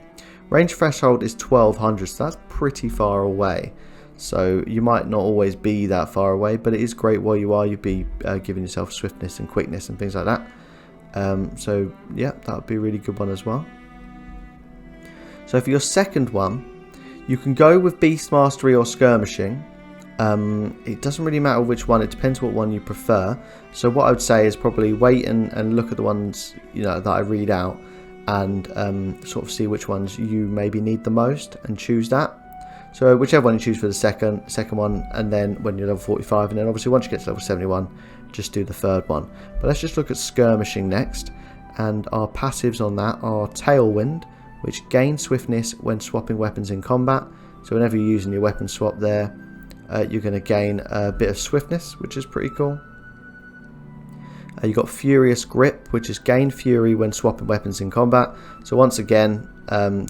range threshold is 1200, so that's pretty far away. So you might not always be that far away, but it is great while you are. You'd be giving yourself swiftness and quickness and things like that. So yeah, that would be a really good one as well. So for your second one, you can go with Beast Mastery or Skirmishing. It doesn't really matter which one, it depends what one you prefer. So what I would say is probably wait and look at the ones that I read out, and sort of see which ones you maybe need the most and choose that. So whichever one you choose for the second one, and then when you're level 45, and then obviously once you get to level 71, just do the third one. But let's just look at Skirmishing next, and our passives on that are Tailwind, which gains swiftness when swapping weapons in combat. So whenever you're using your weapon swap there, you're going to gain a bit of swiftness, which is pretty cool. You've got Furious Grip, which is gain fury when swapping weapons in combat. So once again,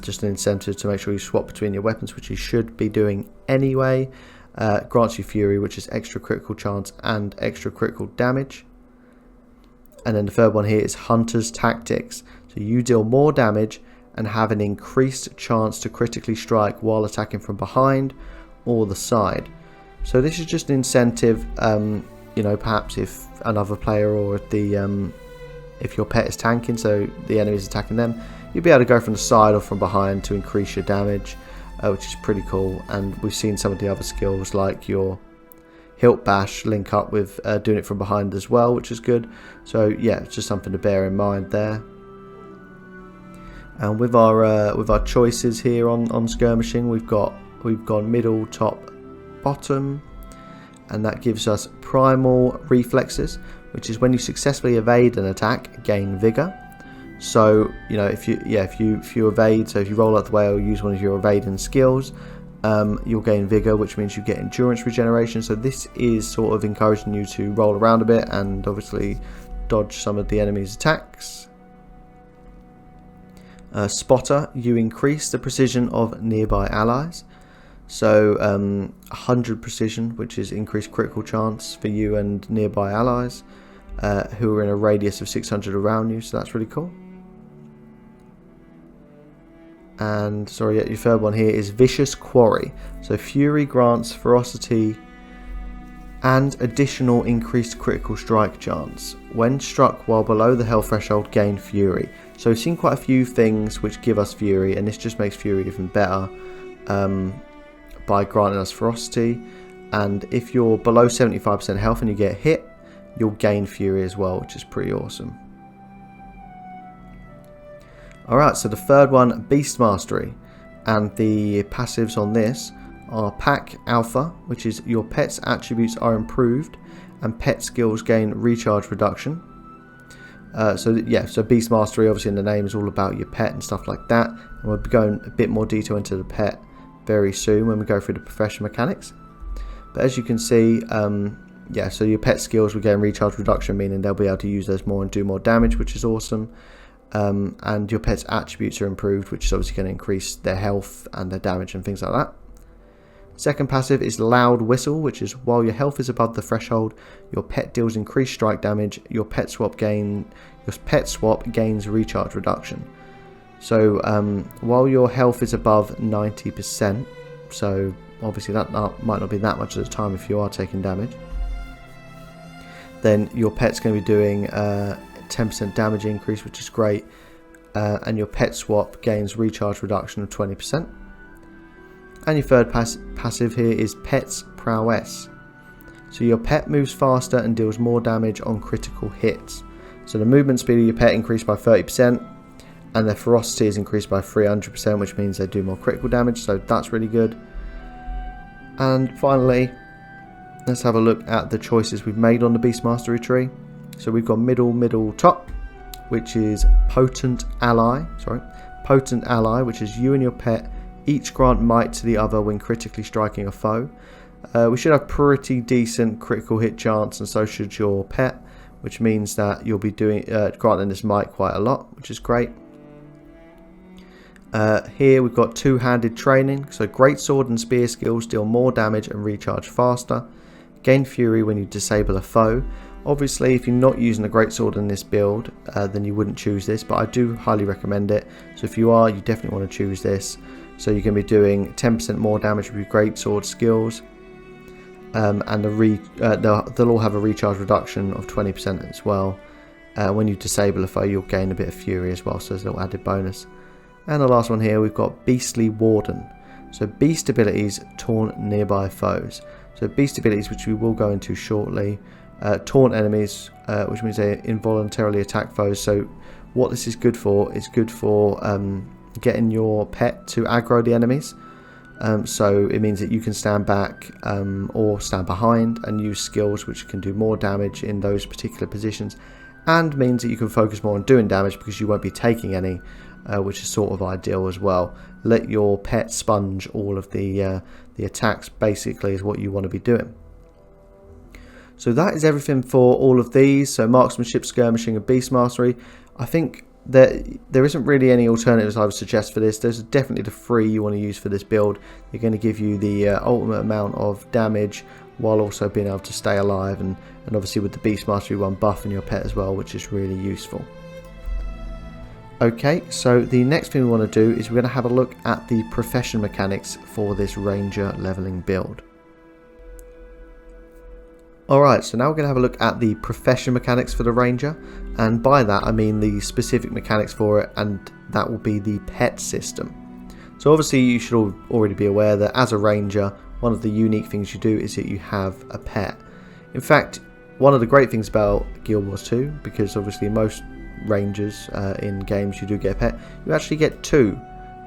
just an incentive to make sure you swap between your weapons, which you should be doing anyway. Grants you fury, which is extra critical chance and extra critical damage. And then the third one here is Hunter's Tactics. So you deal more damage and have an increased chance to critically strike while attacking from behind or the side. So this is just an incentive, perhaps if another player or if your pet is tanking, so the enemy is attacking them, you'll be able to go from the side or from behind to increase your damage, which is pretty cool. And we've seen some of the other skills like your Hilt Bash link up with doing it from behind as well, which is good. So yeah, it's just something to bear in mind there. And with our choices here on Skirmishing, we've gone middle, top, bottom, and that gives us Primal Reflexes, which is when you successfully evade an attack, gain vigor. So if you evade, so if you roll out the way or use one of your evading skills, you'll gain vigor, which means you get endurance regeneration. So this is sort of encouraging you to roll around a bit and obviously dodge some of the enemy's attacks. Spotter, you increase the precision of nearby allies. So 100 precision, which is increased critical chance for you and nearby allies who are in a radius of 600 around you. So that's really cool. And your third one here is Vicious Quarry. So Fury grants ferocity and additional increased critical strike chance. When struck while below the health threshold, gain Fury. So we've seen quite a few things which give us Fury, and this just makes Fury even better by granting us ferocity. And if you're below 75% health and you get hit, you'll gain Fury as well, which is pretty awesome. Alright, so the third one, Beast Mastery, and the passives on this are Pack Alpha, which is your pet's attributes are improved and pet skills gain recharge reduction. So Beast Mastery, obviously in the name, is all about your pet and stuff like that, and we'll be going a bit more detail into the pet very soon when we go through the professional mechanics. But as you can see, so your pet skills will gain recharge reduction, meaning they'll be able to use those more and do more damage, which is awesome. And your pet's attributes are improved, which is obviously going to increase their health and their damage and things like that. Second passive is Loud Whistle, which is while your health is above the threshold, your pet deals increased strike damage. Your pet swap gains recharge reduction. So while your health is above 90%, so obviously that might not be that much at a time if you are taking damage, then your pet's going to be doing 10% damage increase, which is great, and your pet swap gains recharge reduction of 20%. And your third passive here is Pet's Prowess. So your pet moves faster and deals more damage on critical hits. So the movement speed of your pet increased by 30%, and their ferocity is increased by 300%, which means they do more critical damage, so that's really good. And finally, let's have a look at the choices we've made on the Beast Mastery tree. So we've got middle, top, which is Potent Ally, which is you and your pet each grant might to the other when critically striking a foe. We should have pretty decent critical hit chance, and so should your pet, which means that you'll be doing granting this might quite a lot, which is great. Here we've got two-handed training, so great sword and spear skills deal more damage and recharge faster. Gain fury when you disable a foe. Obviously, if you're not using a great sword in this build, then you wouldn't choose this, but I do highly recommend it. So if you are, you definitely want to choose this. So you can be doing 10% more damage with your great sword skills, and they'll all have a recharge reduction of 20% as well. When you disable a foe, you'll gain a bit of fury as well, so there's a little added bonus. And the last one here, we've got Beastly Warden. So beast abilities taunt nearby foes. So beast abilities, which we will go into shortly, taunt enemies, which means they involuntarily attack foes. So what this is good for getting your pet to aggro the enemies. So it means that you can stand back or stand behind and use skills which can do more damage in those particular positions, and means that you can focus more on doing damage because you won't be taking any, which is sort of ideal as well. Let your pet sponge all of the attacks, basically, is what you want to be doing. So that is everything for all of these. So marksmanship, skirmishing, and beast mastery. I think there isn't really any alternatives I would suggest for this. There's definitely the three you want to use for this build. They're going to give you the ultimate amount of damage while also being able to stay alive, and obviously with the beast mastery one buffing your pet as well, which is really useful. Okay, so the next thing we want to do is we're going to have a look at the profession mechanics for this ranger leveling build. Alright, so now we're going to have a look at the profession mechanics for the ranger, and by that I mean the specific mechanics for it, and that will be the pet system. So obviously you should already be aware that as a ranger, one of the unique things you do is that you have a pet. In fact, one of the great things about Guild Wars 2, because obviously most rangers in games you do get a pet, you actually get two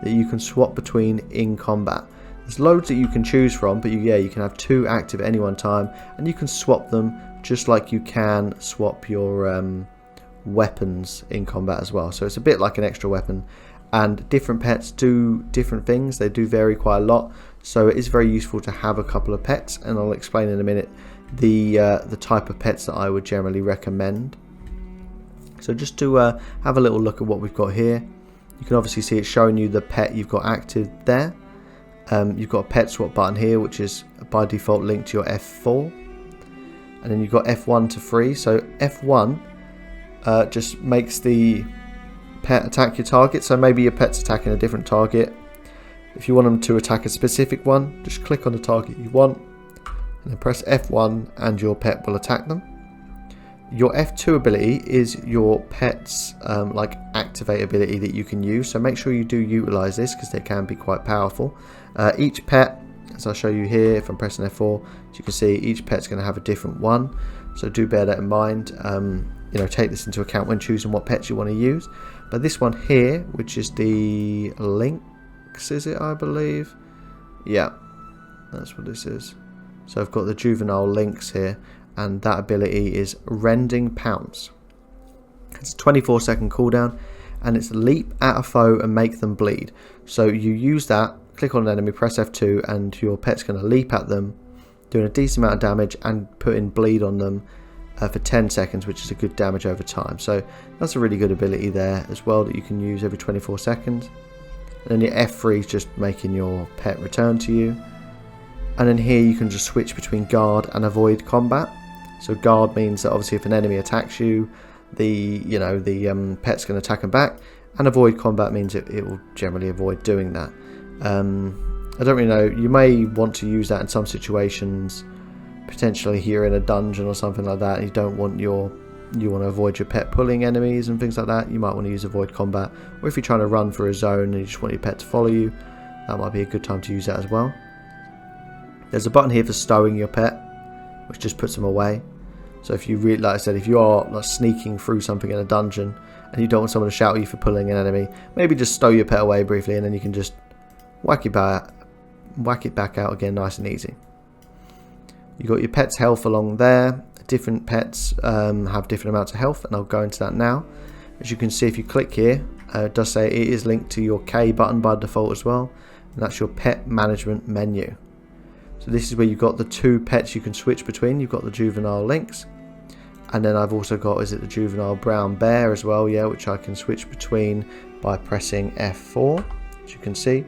that you can swap between in combat. There's loads that you can choose from, but you can have two active at any one time, and you can swap them just like you can swap your weapons in combat as well. So it's a bit like an extra weapon, and different pets do different things. They do vary quite a lot, so it is very useful to have a couple of pets, and I'll explain in a minute the type of pets that I would generally recommend. So just to have a little look at what we've got here, you can obviously see it's showing you the pet you've got active there. You've got a pet swap button here, which is by default linked to your F4, and then you've got F1 to 3. So F1 just makes the pet attack your target, so maybe your pet's attacking a different target. If you want them to attack a specific one, just click on the target you want and then press F1 and your pet will attack them. Your F2 ability is your pet's like activate ability that you can use, so make sure you do utilize this because they can be quite powerful. Each pet, as I'll show you here, if I'm pressing F4, as you can see, each pet's going to have a different one, so do bear that in mind. Take this into account when choosing what pets you want to use. But this one here, which is the Lynx, is it, I believe? Yeah, that's what this is. So I've got the juvenile Lynx here, and that ability is Rending Pounce. It's a 24-second cooldown, and it's leap at a foe and make them bleed. So you use that, click on an enemy, press F2, and your pet's going to leap at them, doing a decent amount of damage and putting bleed on them for 10 seconds, which is a good damage over time. So that's a really good ability there as well that you can use every 24 seconds. And then your F3 is just making your pet return to you. And then here you can just switch between guard and avoid combat. So guard means that obviously if an enemy attacks you, the pet's going to attack them back, and avoid combat means it will generally avoid doing that. I don't really know, you may want to use that in some situations, potentially here in a dungeon or something like that, and you want to avoid your pet pulling enemies and things like that. You might want to use avoid combat, or if you're trying to run for a zone and you just want your pet to follow you, that might be a good time to use that as well. There's a button here for stowing your pet, which just puts them away. So if you really, like I said, if you are like sneaking through something in a dungeon and you don't want someone to shout at you for pulling an enemy, maybe just stow your pet away briefly, and then you can just whack it back out again nice and easy. You got your pet's health along there. Different pets have different amounts of health, and I'll go into that now. As you can see, if you click here, it does say it is linked to your K button by default as well, and that's your pet management menu. So this is where you've got the two pets you can switch between. You've got the juvenile lynx, and then I've also got, is it the juvenile brown bear as well, yeah, which I can switch between by pressing F4, as you can see.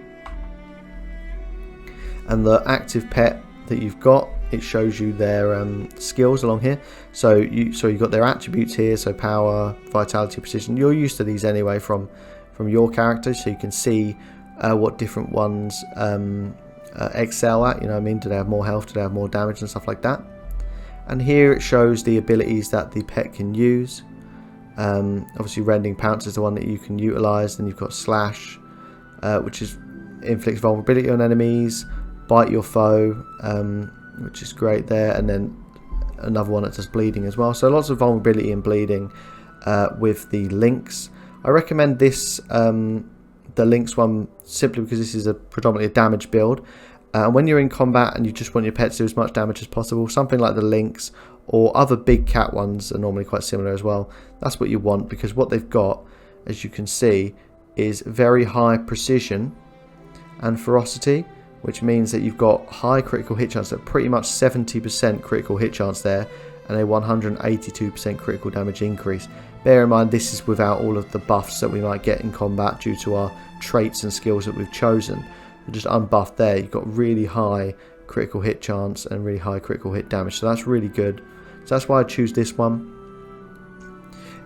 And the active pet that you've got, it shows you their skills along here. So you've got their attributes here, so power, vitality, precision. You're used to these anyway from your character, so you can see what different ones excel at, you know what I mean? Do they have more health, do they have more damage and stuff like that? And here it shows the abilities that the pet can use. Obviously rending pounce is the one that you can utilize. Then you've got slash, which is inflicts vulnerability on enemies, bite your foe, which is great there, and then another one that does bleeding as well. So lots of vulnerability and bleeding with the lynx. I recommend this, the lynx one, simply because this is predominantly a damage build. When you're in combat and you just want your pet to do as much damage as possible, something like the lynx or other big cat ones are normally quite similar as well. That's what you want, because what they've got, as you can see, is very high precision and ferocity, which means that you've got high critical hit chance, at pretty much 70% critical hit chance there, and a 182% critical damage increase. Bear in mind, this is without all of the buffs that we might get in combat due to our traits and skills that we've chosen. They're just unbuffed there. You've got really high critical hit chance and really high critical hit damage, so that's really good. So that's why I choose this one.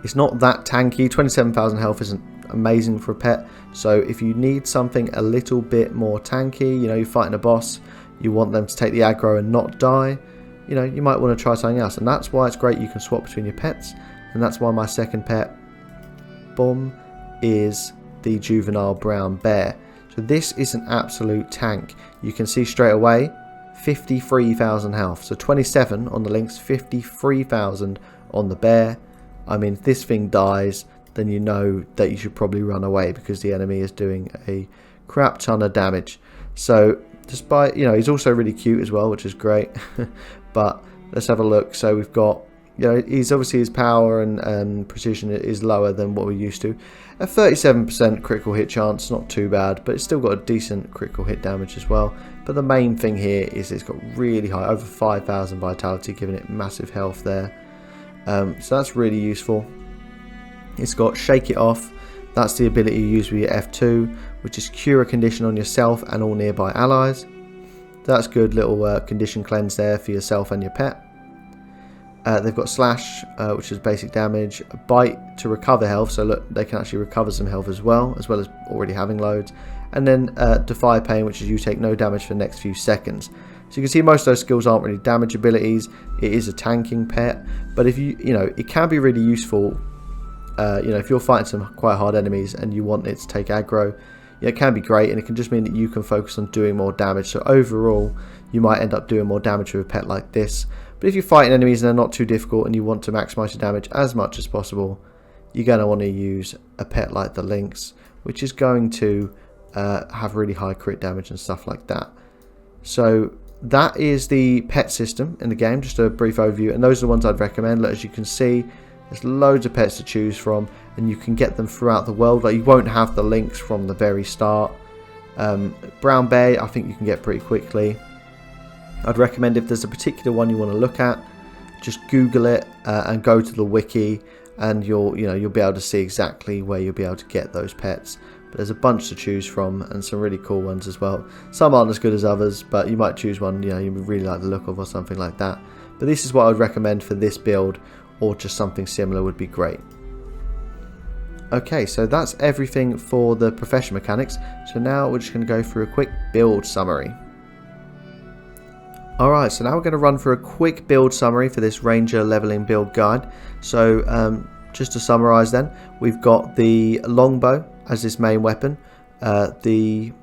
It's not that tanky. 27,000 health isn't amazing for a pet, so if you need something a little bit more tanky, you know, you're fighting a boss, you want them to take the aggro and not die, you know, you might want to try something else, and that's why it's great you can swap between your pets. And that's why my second pet, boom, is the juvenile brown bear. So this is an absolute tank. You can see straight away 53,000 health, so 27 on the lynx, 53,000 on the bear. I mean, if this thing dies, then you know that you should probably run away, because the enemy is doing a crap ton of damage. So despite, you know, he's also really cute as well, which is great. But let's have a look. So we've got, you know, he's obviously, his power and precision is lower than what we're used to. A 37% critical hit chance, not too bad, but it's still got a decent critical hit damage as well. But the main thing here is it's got really high, over 5,000 vitality, giving it massive health there. So that's really useful. It's got Shake It Off. That's the ability you use with your F2, which is cure a condition on yourself and all nearby allies. That's good little condition cleanse there for yourself and your pet. They've got Slash, which is basic damage. Bite to recover health, so look, they can actually recover some health as well as already having loads. And then Defy Pain, which is you take no damage for the next few seconds. So you can see most of those skills aren't really damage abilities. It is a tanking pet, but if you know, it can be really useful. You know, if you're fighting some quite hard enemies and you want it to take aggro, yeah, it can be great, and it can just mean that you can focus on doing more damage. So overall, you might end up doing more damage with a pet like this. But if you're fighting enemies and they're not too difficult and you want to maximize your damage as much as possible, you're going to want to use a pet like the lynx, which is going to have really high crit damage and stuff like that. So that is the pet system in the game, just a brief overview, and those are the ones I'd recommend. As you can see, there's loads of pets to choose from, and you can get them throughout the world. Like, you won't have the lynx from the very start. Brown bear, I think you can get pretty quickly. I'd recommend, if there's a particular one you want to look at, just Google it and go to the wiki, and you'll be able to see exactly where you'll be able to get those pets. But there's a bunch to choose from, and some really cool ones as well. Some aren't as good as others, but you might choose one you really like the look of, or something like that. But this is what I would recommend for this build, or just something similar would be great. Okay, so that's everything for the profession mechanics. So now we're just going to go through a quick build summary. Alright, so now we're going to run through a quick build summary for this Ranger leveling build guide. So just to summarise then, we've got the longbow as this main weapon. The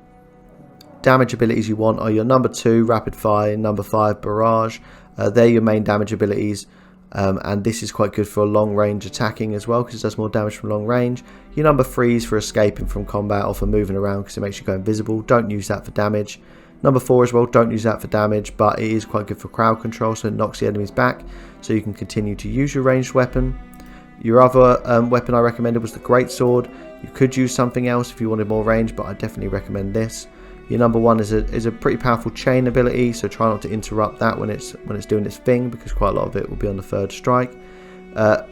damage abilities you want are your number 2 rapid fire, number 5 barrage. They're your main damage abilities. and this is quite good for long range attacking as well, because it does more damage from long range. Your number 3 is for escaping from combat or for moving around, because it makes you go invisible. Don't use that for damage. Number 4 as well, don't use that for damage, but it is quite good for crowd control, so it knocks the enemies back, so you can continue to use your ranged weapon. Your other weapon I recommended was the greatsword. You could use something else if you wanted more range, but I definitely recommend this. Your number 1 is a pretty powerful chain ability, so try not to interrupt that when it's doing its thing, because quite a lot of it will be on the 3rd strike.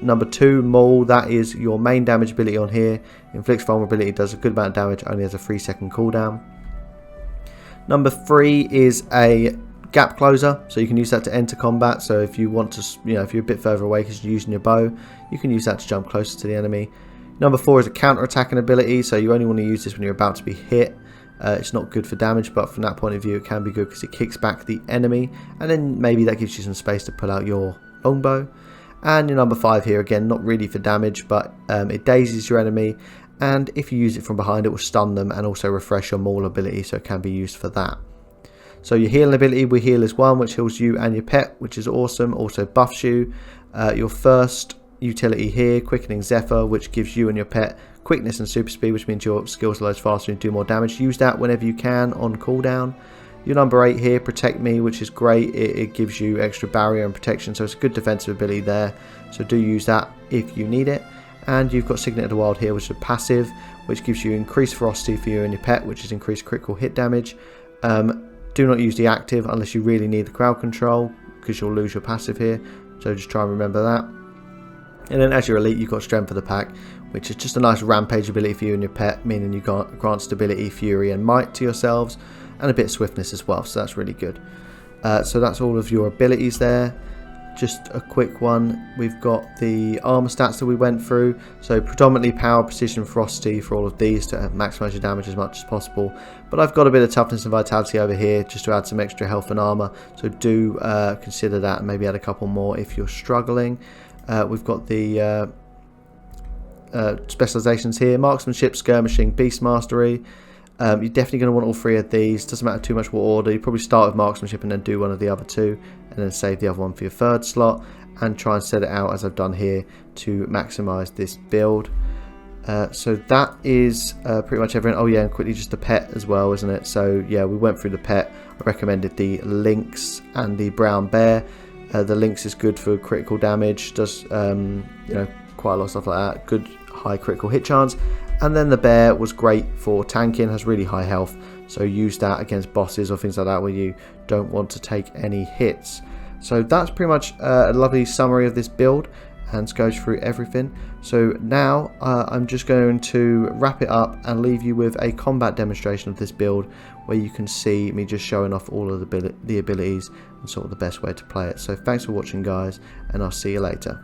Number 2, Maul, that is your main damage ability on here. Inflicts vulnerability, does a good amount of damage, only has a 3-second cooldown. Number 3 is a gap closer, so you can use that to enter combat. So if you want to, if you're a bit further away because you're using your bow, you can use that to jump closer to the enemy. Number 4 is a counter-attacking ability, so you only want to use this when you're about to be hit. It's not good for damage, but from that point of view it can be good because it kicks back the enemy, and then maybe that gives you some space to pull out your longbow. And your number 5 here, again, not really for damage, but it dazes your enemy, and if you use it from behind it will stun them and also refresh your Maul ability, so it can be used for that. So your healing ability, we heal as 1, which heals you and your pet, which is awesome, also buffs you. Your first utility here, Quickening Zephyr, which gives you and your pet quickness and super speed, which means your skills loads faster and do more damage. Use that whenever you can on cooldown. Your number 8 here, Protect Me, which is great. It gives you extra barrier and protection, so it's a good defensive ability there, so do use that if you need it. And you've got Signet of the Wild here, which is a passive, which gives you increased ferocity for you and your pet, which is increased critical hit damage. Do not use the active unless you really need the crowd control, because you'll lose your passive here, so just try and remember that. And then as your elite, you've got Strength of the Pack, which is just a nice rampage ability for you and your pet, meaning you grant stability, fury and might to yourselves, and a bit of swiftness as well, so that's really good. So that's all of your abilities there. Just a quick one, we've got the armor stats that we went through, so predominantly power, precision, ferocity for all of these to maximize your damage as much as possible, but I've got a bit of toughness and vitality over here just to add some extra health and armor, so do consider that and maybe add a couple more if you're struggling. We've got the specializations here, marksmanship, skirmishing, beast mastery. You're definitely going to want all 3 of these. Doesn't matter too much what order. You probably start with marksmanship and then do one of the other 2, and then save the other one for your 3rd slot, and try and set it out as I've done here to maximize this build. So that is pretty much everything. Oh yeah, and quickly just the pet as well, isn't it? So yeah, we went through the pet. I recommended the lynx and the brown bear. The lynx is good for critical damage, does quite a lot of stuff like that, good high critical hit chance. And then the bear was great for tanking, has really high health, so use that against bosses or things like that where you don't want to take any hits. So that's pretty much a lovely summary of this build, and goes through everything. So now I'm just going to wrap it up and leave you with a combat demonstration of this build, where you can see me just showing off all of the abilities and sort of the best way to play it. So thanks for watching, guys, and I'll see you later.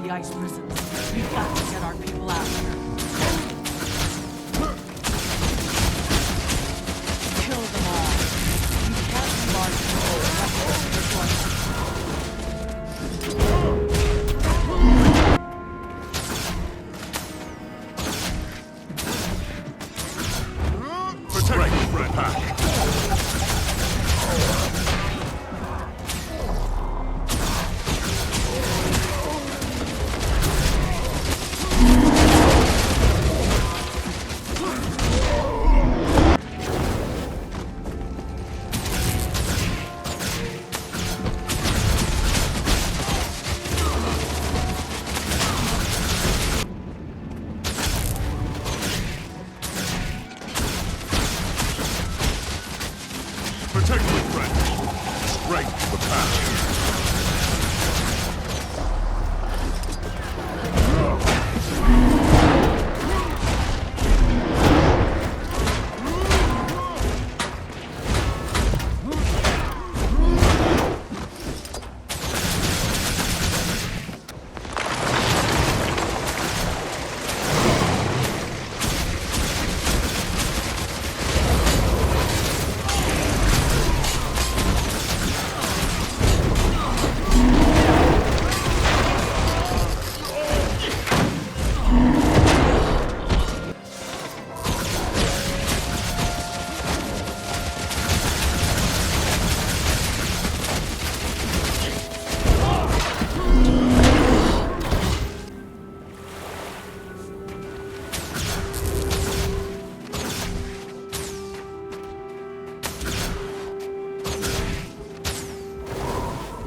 The ice prisons. We've got to get our people out here. Kill them all. We can't march Take me, friend. Straight to the path.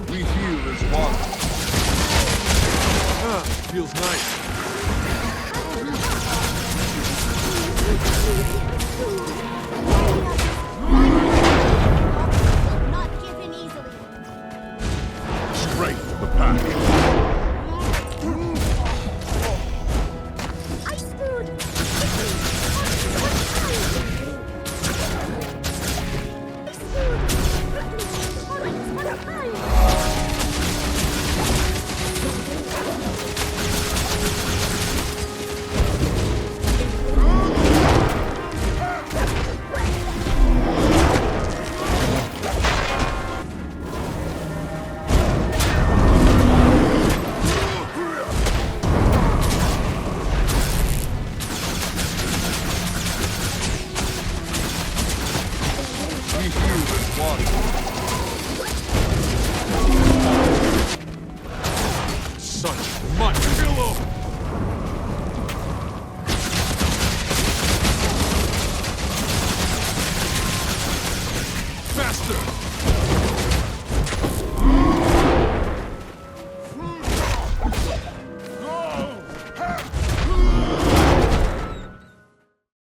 We heal as one. Feels nice. Not given easily. Straight to the pack. Ice food. We heal as one. Such much pillow. Faster.